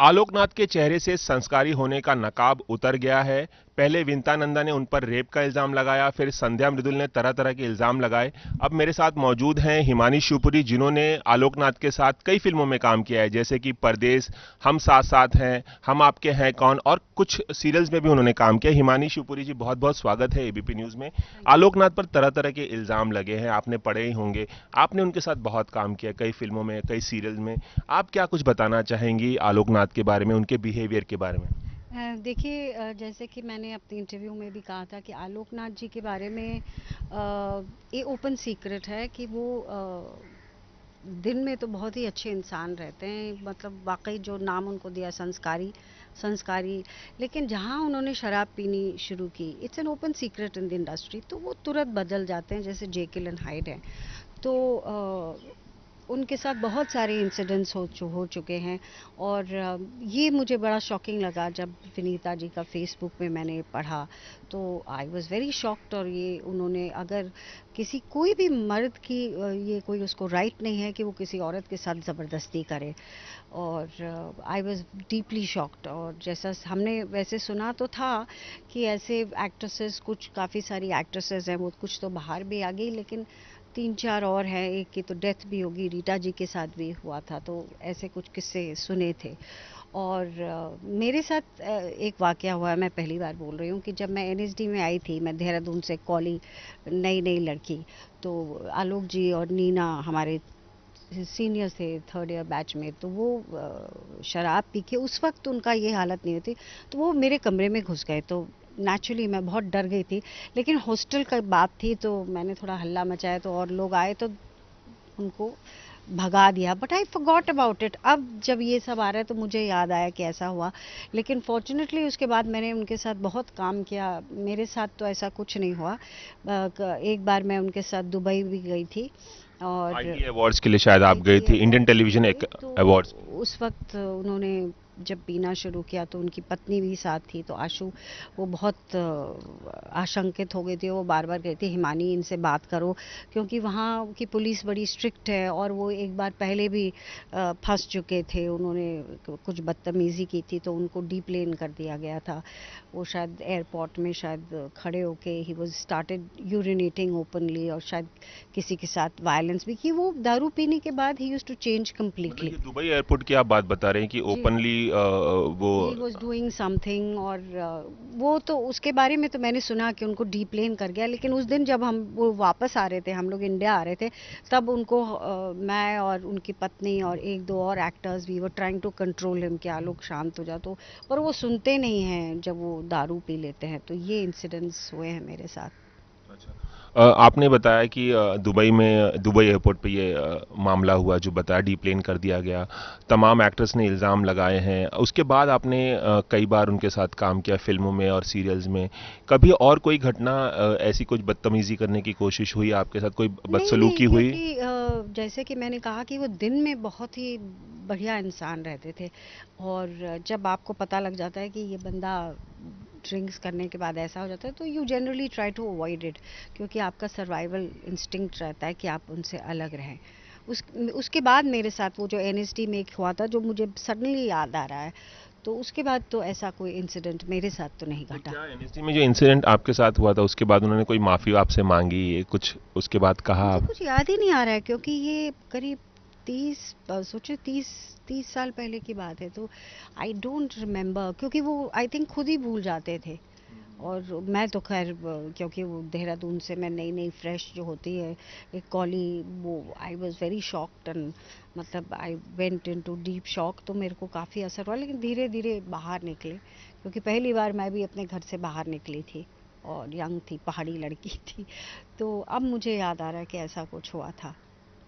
आलोकनाथ के चेहरे से संस्कारी होने का नकाब उतर गया है। पहले विंता नंदा ने उन पर रेप का इल्जाम लगाया, फिर संध्या मृदुल ने तरह तरह के इल्जाम लगाए। अब मेरे साथ मौजूद हैं हिमानी शिवपुरी, जिन्होंने आलोकनाथ के साथ कई फिल्मों में काम किया है, जैसे कि परदेस, हम साथ साथ हैं, हम आपके हैं कौन, और कुछ सीरियल्स में भी उन्होंने काम किया। हिमानी शिवपुरी जी, बहुत बहुत स्वागत है एबीपी न्यूज में। Thank you. आलोकनाथ पर तरह तरह के इल्जाम लगे हैं, आपने पढ़े ही होंगे। आपने उनके साथ बहुत काम किया, कई फिल्मों में, कई सीरियल में। आप क्या कुछ बताना चाहेंगी आलोकनाथ के बारे में, उनके बिहेवियर के बारे में? देखिए, जैसे कि मैंने अपने इंटरव्यू में भी कहा था कि आलोकनाथ जी के बारे में ये ओपन सीक्रेट है कि वो दिन में तो बहुत ही अच्छे इंसान रहते हैं, मतलब वाकई जो नाम उनको दिया संस्कारी संस्कारी। लेकिन जहाँ उन्होंने शराब पीनी शुरू की, it's an open secret in the industry, तो वो तुरंत बदल जाते हैं, जैसे जेकिल एंड हाइड है। तो उनके साथ बहुत सारे इंसिडेंट्स हो चुके हैं। और ये मुझे बड़ा शॉकिंग लगा जब विनीता जी का फेसबुक पे मैंने पढ़ा, तो आई वाज वेरी शॉक्ड। और ये उन्होंने, अगर किसी कोई भी मर्द की ये कोई उसको राइट नहीं है कि वो किसी औरत के साथ ज़बरदस्ती करे। और आई वाज डीपली शॉक्ड। और जैसा हमने वैसे सुना तो था कि ऐसे एक्ट्रेसेस, कुछ काफ़ी सारी एक्ट्रेसेस हैं, वो कुछ तो बाहर भी आ गई, लेकिन तीन चार और हैं, एक की तो डेथ भी होगी, रीटा जी के साथ भी हुआ था, तो ऐसे कुछ किस्से सुने थे। और मेरे साथ एक वाकया हुआ है, मैं पहली बार बोल रही हूँ कि जब मैं एनएसडी में आई थी, मैं देहरादून से कॉली, नई नई लड़की, तो आलोक जी और नीना हमारे सीनियर्स थे थर्ड ईयर बैच में, तो वो शराब पी के, उस वक्त उनका ये हालत नहीं होती, तो वो मेरे कमरे में घुस गए। तो नेचुरली मैं बहुत डर गई थी, लेकिन हॉस्टल का बात थी तो मैंने थोड़ा हल्ला मचाया, तो और लोग आए तो उनको भगा दिया, but I forgot about it. अब जब ये सब आ रहा है तो मुझे याद आया कि ऐसा हुआ। लेकिन फॉर्चुनेटली उसके बाद मैंने उनके साथ बहुत काम किया, मेरे साथ तो ऐसा कुछ नहीं हुआ। एक बार मैं उनके साथ दुबई भी गई थी, और आईटी अवार्ड्स के लिए शायद आप गई आईटी थी, इंडियन अवार्ड्स के टेलीविजन लिए, एक तो अवार्ड्स में। उस वक्त उन्होंने जब पीना शुरू किया तो उनकी पत्नी भी साथ थी, तो आशु, वो बहुत आशंकित हो गई थी, वो बार बार कहती हिमानी इनसे बात करो, क्योंकि वहाँ की पुलिस बड़ी स्ट्रिक्ट है, और वो एक बार पहले भी फंस चुके थे, उन्होंने कुछ बदतमीज़ी की थी तो उनको डीप्लेन कर दिया गया था। वो शायद एयरपोर्ट में शायद खड़े होके he was started urinating openly, और शायद किसी के साथ वायलेंस भी की। वो दारू पीने के बाद ही यूज्ड टू चेंज मतलब कम्प्लीटली। ये दुबई एयरपोर्ट की आप बात बता रहे हैं कि जी, ओपनली वो। He was doing something. और वो तो उसके बारे में तो मैंने सुना कि उनको डीप्लेन कर गया, लेकिन उस दिन जब हम वो वापस आ रहे थे, हम लोग इंडिया आ रहे थे, तब उनको मैं और उनकी पत्नी और एक दो और actors, we were trying to control him कि आलोक शांत हो जा, तो पर वो सुनते नहीं हैं जब वो दारू पी लेते हैं। तो ये इंसिडेंट्स हुए हैं मेरे साथ। अच्छा। आपने बताया कि दुबई में, दुबई एयरपोर्ट पे ये मामला हुआ जो बताया, डीप्लेन कर दिया गया। तमाम एक्टर्स ने इल्ज़ाम लगाए हैं। उसके बाद आपने कई बार उनके साथ काम किया फिल्मों में और सीरियल्स में। कभी और कोई घटना, ऐसी कुछ बदतमीज़ी करने की कोशिश हुई आपके साथ, कोई नहीं नहीं, बदसलूकी हुई? क्योंकि जैसे कि मैंने कहा कि वो दिन में बहुत ही बढ़िया इंसान रहते थे, और जब आपको पता लग जाता है कि ये बंदा ड्रिंक्स करने के बाद ऐसा हो जाता है, तो you generally try to avoid it, क्योंकि आपका सर्वाइवल इंस्टिंक्ट रहता है कि आप उनसे अलग रहें। उस उसके बाद मेरे साथ वो जो एनएसडी में एक हुआ था, जो मुझे सडनली याद आ रहा है, तो उसके बाद तो ऐसा कोई इंसिडेंट मेरे साथ तो नहीं तो घटा। क्या एनएसडी में जो इंसिडेंट आपके साथ हुआ था उसके बाद उन्होंने कोई माफ़ी आपसे मांगी, कुछ उसके बाद कहा मुझे आप? कुछ याद ही नहीं आ रहा है, क्योंकि ये करीब 30, सोचिए 30 साल पहले की बात है, तो आई डोंट रिमेम्बर, क्योंकि वो आई थिंक खुद ही भूल जाते थे। और मैं तो खैर क्योंकि वो देहरादून से मैं नई नई फ्रेश जो होती है, एक कॉली, वो I was very shocked, and मतलब I went into deep shock, तो मेरे को काफ़ी असर हुआ, लेकिन धीरे धीरे बाहर निकले, क्योंकि पहली बार मैं भी अपने घर से बाहर निकली थी, और यंग थी, पहाड़ी लड़की थी। तो अब मुझे याद आ रहा है कि ऐसा कुछ हुआ था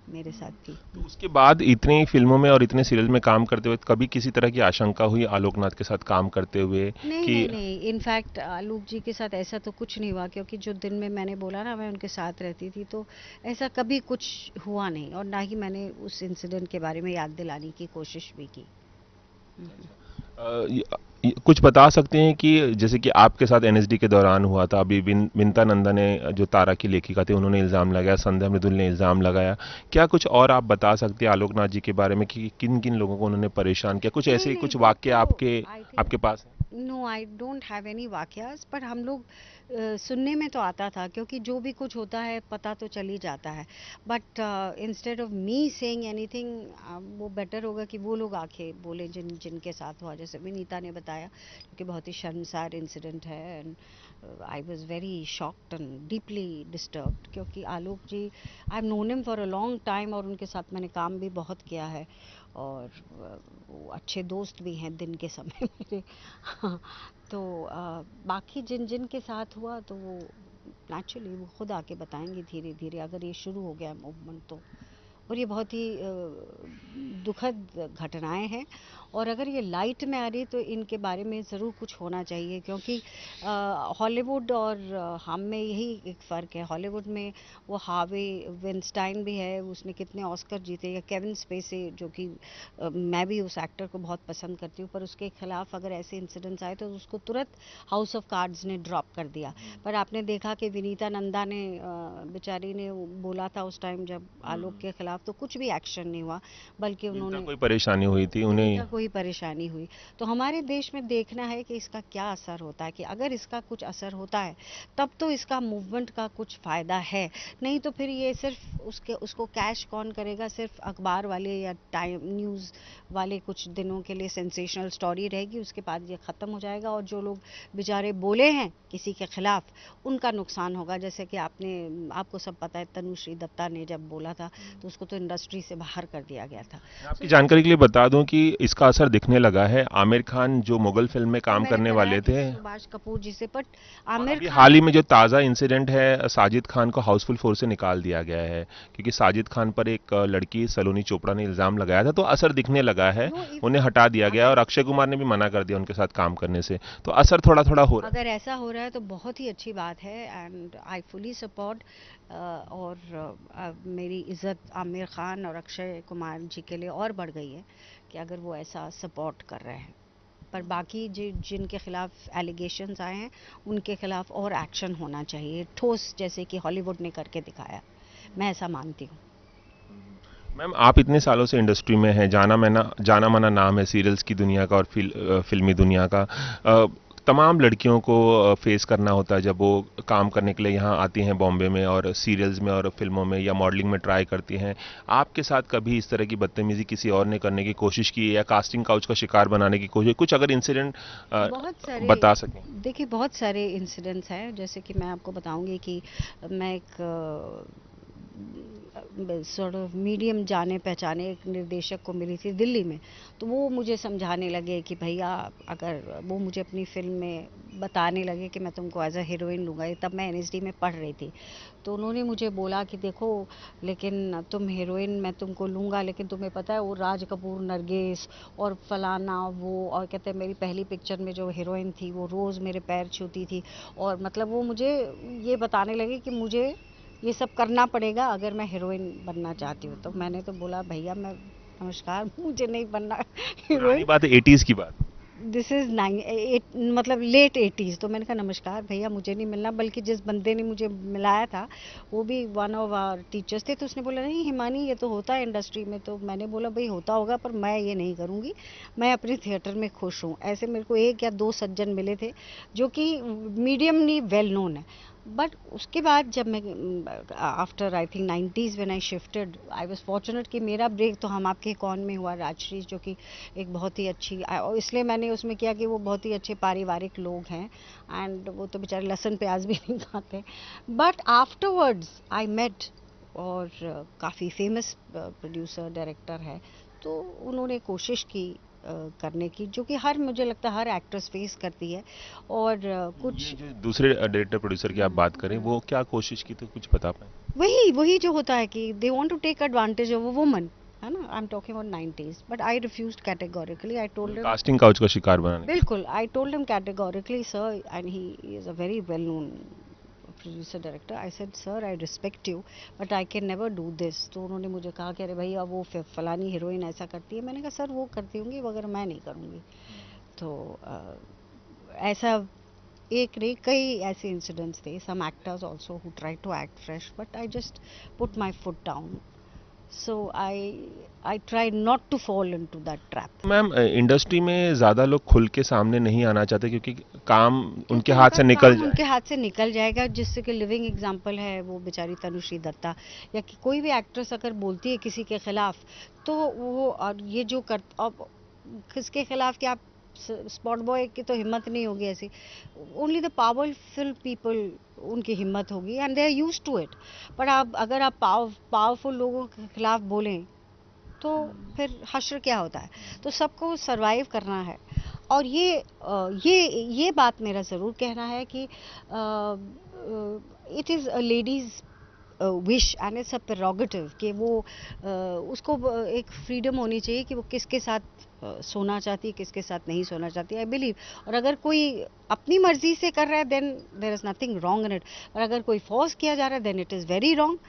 मेरे साथ भी। तो उसके बाद इतनी फिल्मों में और इतने सीरियल में काम करते हुए कभी किसी तरह की आशंका हुई आलोकनाथ के साथ काम करते हुए नहीं कि? नहीं नहीं, इनफैक्ट आलोक जी के साथ ऐसा तो कुछ नहीं हुआ, क्योंकि जो दिन में मैंने बोला ना, मैं उनके साथ रहती थी, तो ऐसा कभी कुछ हुआ नहीं, और ना ही मैंने उस इंसिडेंट के बारे में याद दिलाने की कोशिश भी की। कुछ बता सकते हैं कि जैसे कि आपके साथ एनएसडी के दौरान हुआ था, अभी विनीता नंदा ने जो तारा की लेखिका थी उन्होंने इल्ज़ाम लगाया, संध्या मृदुल ने इल्ज़ाम लगाया, क्या कुछ और आप बता सकते हैं आलोकनाथ जी के बारे में कि किन किन लोगों को उन्होंने परेशान किया? कुछ नहीं ऐसे नहीं कुछ वो वाक्य तो आपके आई थिंक आपके पास है? No I don't have any वाकयास पर हम लोग सुनने में तो आता था क्योंकि जो भी कुछ होता है पता तो चल ही जाता है but instead of me saying anything वो बेटर होगा कि वो लोग आके बोले जिनके साथ हुआ जैसे विनीता ने बताया क्योंकि बहुत ही शर्मसार इंसिडेंट है and I was very shocked and deeply disturbed क्योंकि Alok ji I have known him for a long time और उनके साथ मैंने काम भी बहुत किया है और वो अच्छे दोस्त भी हैं दिन के समय मेरे हाँ, तो बाकी जिन जिन के साथ हुआ तो वो नेचुरली वो खुद आके बताएंगे धीरे धीरे अगर ये शुरू हो गया मूवमेंट तो और ये बहुत ही दुखद घटनाएं हैं और अगर ये लाइट में आ रही तो इनके बारे में ज़रूर कुछ होना चाहिए क्योंकि हॉलीवुड और हम में यही एक फ़र्क है हॉलीवुड में वो हार्वे विनस्टाइन भी है उसने कितने ऑस्कर जीते या केविन स्पेसी जो कि मैं भी उस एक्टर को बहुत पसंद करती हूँ पर उसके खिलाफ अगर ऐसे इंसिडेंट्स आए तो उसको तुरंत हाउस ऑफ कार्ड्स ने ड्रॉप कर दिया पर आपने देखा कि विनीता नंदा ने बेचारी ने बोला था उस टाइम जब आलोक के खिलाफ तो कुछ भी एक्शन नहीं हुआ बल्कि विनीता उन्होंने कोई परेशानी हुई थी विनीता उन्हें? को ही परेशानी हुई तो हमारे देश में देखना है कि इसका क्या असर होता है कि अगर इसका कुछ असर होता है तब तो इसका मूवमेंट का कुछ फायदा है नहीं तो फिर ये सिर्फ उसको कैश कौन करेगा सिर्फ अखबार वाले या टाइम न्यूज़ वाले कुछ दिनों के लिए सेंसेशनल स्टोरी रहेगी उसके बाद ये ख़त्म हो जाएगा और जो लोग बेचारे बोले हैं किसी के खिलाफ उनका नुकसान होगा जैसे कि आपको सब पता है तनुश्री दत्ता ने जब बोला था तो उसको तो इंडस्ट्री से बाहर कर दिया गया था मैं सो आपकी ये जानकारी के लिए बता दूं कि इसका असर दिखने लगा है। आमिर खान जो मुगल फिल्म में वो काम मैंने करने कराया वाले था थे, सुभाष कपूर जी से बट और आमिर अभी हाल खान ही में जो ताज़ा इंसिडेंट है, साजिद खान को हाउसफुल 4 से निकाल दिया गया है क्योंकि साजिद खान पर एक लड़की सलोनी चोपड़ा ने इल्ज़ाम लगाया था, तो असर दिखने लगा है। नो इफ उन्हें हटा दिया गया है और अगर अक्षय कुमार ने भी मना कर दिया उनके साथ काम करने से, तो असर थोड़ा-थोड़ा हो रहा है। अगर ऐसा हो रहा है तो बहुत ही अच्छी बात है एंड आई फुली सपोर्ट और मेरी इज़्ज़त आमिर खान और अक्षय कुमार जी के लिए और बढ़ गई है कि अगर वो ऐसा सपोर्ट कर रहे हैं पर बाकी जिनके खिलाफ एलिगेशंस आए हैं उनके खिलाफ और एक्शन होना चाहिए ठोस जैसे कि हॉलीवुड ने करके दिखाया मैं ऐसा मानती हूँ मैम, आप इतने सालों से इंडस्ट्री में हैं, जाना माना नाम है सीरियल्स की दुनिया का और फिल्मी दुनिया का। तमाम लड़कियों को फेस करना होता है जब वो काम करने के लिए यहाँ आती हैं बॉम्बे में और सीरियल्स में और फिल्मों में या मॉडलिंग में ट्राई करती हैं। आपके साथ कभी इस तरह की बदतमीजी किसी और ने करने की कोशिश की है या कास्टिंग काउच का शिकार बनाने की कोशिश, कुछ अगर इंसिडेंट बहुत सारे बता सकें? देखिए बहुत सारे इंसिडेंट्स हैं जैसे कि मैं आपको बताऊंगी कि मैं एक सॉर्ट ऑफ मीडियम जाने पहचाने एक निर्देशक को मिली थी दिल्ली में तो वो मुझे समझाने लगे कि भैया अगर वो मुझे अपनी फिल्म में बताने लगे कि मैं तुमको एज अ हीरोइन लूँगा तब मैं एनएसडी में पढ़ रही थी तो उन्होंने मुझे बोला कि देखो लेकिन तुम हीरोइन मैं तुमको लूँगा लेकिन तुम्हें पता है वो राज कपूर नरगिस और फलाना वो और कहते हैं मेरी पहली पिक्चर में जो हीरोइन थी वो रोज़ मेरे पैर छूती थी और मतलब वो मुझे ये बताने लगे कि मुझे ये सब करना पड़ेगा अगर मैं हीरोइन बनना चाहती हूँ तो मैंने तो बोला भैया मैं नमस्कार मुझे नहीं बनना पुरानी हीरोइन बात है, 80s की बात। दिस इज मतलब लेट एटीज़ तो मैंने कहा नमस्कार भैया मुझे नहीं मिलना बल्कि जिस बंदे ने मुझे मिलाया था वो भी वन ऑफ आवर टीचर्स थे तो उसने बोला नहीं हिमानी ये तो होता है इंडस्ट्री में तो मैंने बोला भाई होता होगा पर मैं ये नहीं करूँगी मैं अपने थिएटर में खुश हूँ ऐसे मेरे को एक या दो सज्जन मिले थे जो कि मीडियम नहीं वेल नोन है बट उसके बाद जब मैं after I think 90s when I shifted I was fortunate कि मेरा ब्रेक तो हम आपके कौन में हुआ राजश्री जो कि एक बहुत ही अच्छी और इसलिए मैंने उसमें किया कि वो बहुत ही अच्छे पारिवारिक लोग हैं एंड वो तो बेचारे लहसुन प्याज भी नहीं खाते बट आफ्टरवर्ड्स आई मेट और काफ़ी फेमस प्रोड्यूसर डायरेक्टर है तो उन्होंने कोशिश की करने की जो कि हर मुझे लगता है हर एक्ट्रेस फेस करती है और ये कुछ जो दूसरे डायरेक्टर प्रोड्यूसर की आप बात करें, वो क्या कोशिश की थी, कुछ बता पाएँ? वही वही जो होता है कि they want to take advantage of a woman है ना I am talking about 90s but I refused categorically I told him casting couch का शिकार बनाने। बिल्कुल I told him categorically sir and he is a very well known producer director, I said sir I respect you but I can never do this. तो उन्होंने मुझे कहा कि अरे भाई अब वो फलानी हीरोइन ऐसा करती है। मैंने कहा सर वो करती होंगी मगर मैं नहीं करूँगी। तो ऐसा एक नहीं कई ऐसे इंसिडेंट्स थे। Some actors also who try to act fresh but I just put my foot down. So I try not to fall into that trap. Ma'am industry में ज़्यादा लोग खुल के सामने नहीं आना चाहते क्योंकि काम उनके क्योंकि हाथ उनका से निकल काम जाए। उनके हाथ से निकल जाएगा। जिससे कि लिविंग एग्जांपल है वो बेचारी तनुश्री दत्ता, या कि कोई भी एक्ट्रेस अगर बोलती है किसी के खिलाफ तो वो, और ये जो कर अब किसके खिलाफ क्या, स्पॉट बॉय की तो हिम्मत नहीं होगी ऐसी। ओनली द पावरफुल पीपल उनकी हिम्मत होगी and they are used to it. पर आप अगर आप पावरफुल लोगों के खिलाफ बोलें तो फिर हश्र क्या होता है। तो सबको सरवाइव करना है। और ये बात मेरा ज़रूर कहना है कि it is a ladies wish and it's a prerogative कि वो उसको एक फ्रीडम होनी चाहिए कि वो किसके साथ सोना चाहती है, किसके साथ नहीं सोना चाहती है, आई बिलीव। और अगर कोई अपनी मर्जी से कर रहा है then there is nothing wrong in it. और अगर कोई फोर्स किया जा रहा है then it is very wrong.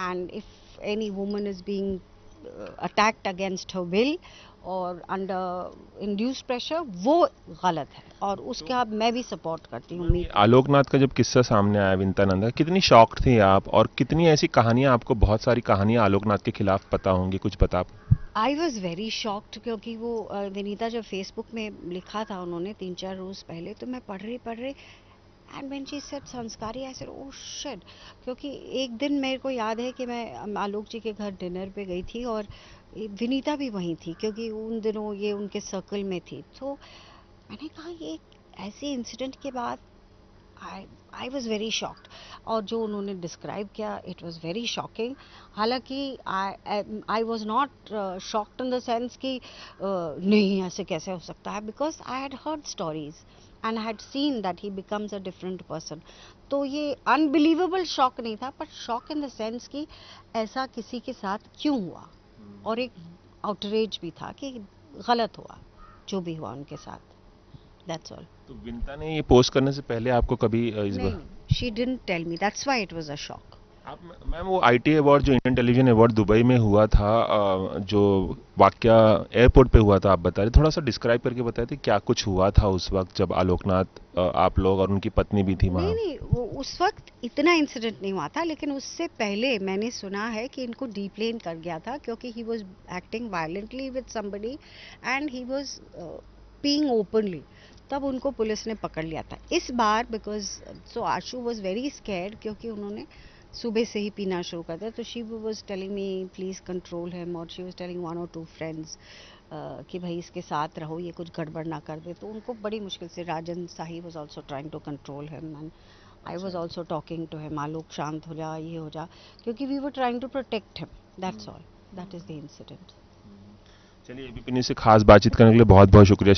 And if any woman is being attacked against her will और अंडर इंड्यूस प्रेशर, वो गलत है। और उसका मैं भी सपोर्ट करती हूँ। मैम, ये आलोकनाथ का जब किस्सा सामने आया विनीता नंदा, कितनी शॉक्ड थी आप? और कितनी ऐसी कहानियां, आपको बहुत सारी कहानियां आलोकनाथ के खिलाफ पता होंगी, कुछ बता? आई वॉज वेरी शॉक्ड क्योंकि वो विनीता जब फेसबुक में लिखा था उन्होंने 3-4 रोज पहले, तो मैं पढ़ रही एंड व्हेन शी सेड संस्कारी आई सेड ओह शिट। क्योंकि एक दिन मेरे को याद है कि मैं आलोक जी के घर डिनर पे गई थी और विनीता भी वहीं थी क्योंकि उन दिनों ये उनके सर्कल में थी। तो मैंने कहा ये ऐसे इंसिडेंट के बाद आई वॉज वेरी शॉक्ड। और जो उन्होंने डिस्क्राइब किया इट वॉज वेरी शॉकिंग। हालांकि I was not shocked in the sense कि नहीं ऐसे कैसे हो सकता है, because I had heard stories and had seen that he becomes a different person. तो ये अनबिलीवेबल शॉक नहीं था, but shock in the sense कि ऐसा किसी के साथ क्यों हुआ। और एक आउटरेज भी था कि गलत हुआ जो भी हुआ उनके साथ। That's all. तो विनीता ने ये पोस्ट करने से पहले आपको कभी नहीं, she didn't tell me, that's why it was a shock. आप मैम वो आईटी अवार्ड जो इंडियन टेलीविजन अवार्ड दुबई में हुआ था, जो वाकया एयरपोर्ट पे हुआ था, आप बता रहे, थोड़ा सा डिस्क्राइब करके बताए थे क्या कुछ हुआ था उस वक्त जब आलोकनाथ, आप लोग और उनकी पत्नी भी थी वहाँ? नहीं, वो उस वक्त इतना इंसिडेंट नहीं हुआ था, लेकिन उससे पहले मैंने सुना है कि इनको डीप्लेन कर गया था क्योंकि he was acting violently with somebody and he was peeing openly. तब उनको पुलिस ने पकड़ लिया था। इस बार because so Ashu was very scared क्योंकि उन्होंने सुबह से ही पीना शुरू कर दिया। तो she was telling me please control him, और she was telling 1 or 2 friends कि भाई इसके साथ रहो, ये कुछ गड़बड़ ना कर दे। तो उनको बड़ी मुश्किल से, Rajan Sahi was also trying to control him and I was also talking to him, Alok शांत हो जा, ये हो जा, क्योंकि we were trying to protect him. That's all, that is the incident. चलिए, एबीपी न्यूज़ से खास बातचीत करने के लिए बहुत बहुत शुक्रिया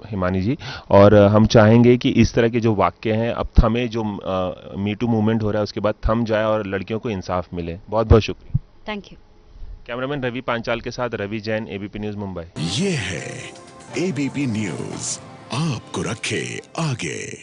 हिमानी जी। और हम चाहेंगे कि इस तरह के जो वाक्य हैं अब थमे, जो मीटू मूवमेंट हो रहा है उसके बाद थम जाए और लड़कियों को इंसाफ मिले। बहुत बहुत शुक्रिया। Thank you. Cameraman Ravi Panchal के साथ रवि जैन, एबीपी न्यूज़ मुंबई। ये है एबीपी न्यूज, आपको रखे आगे।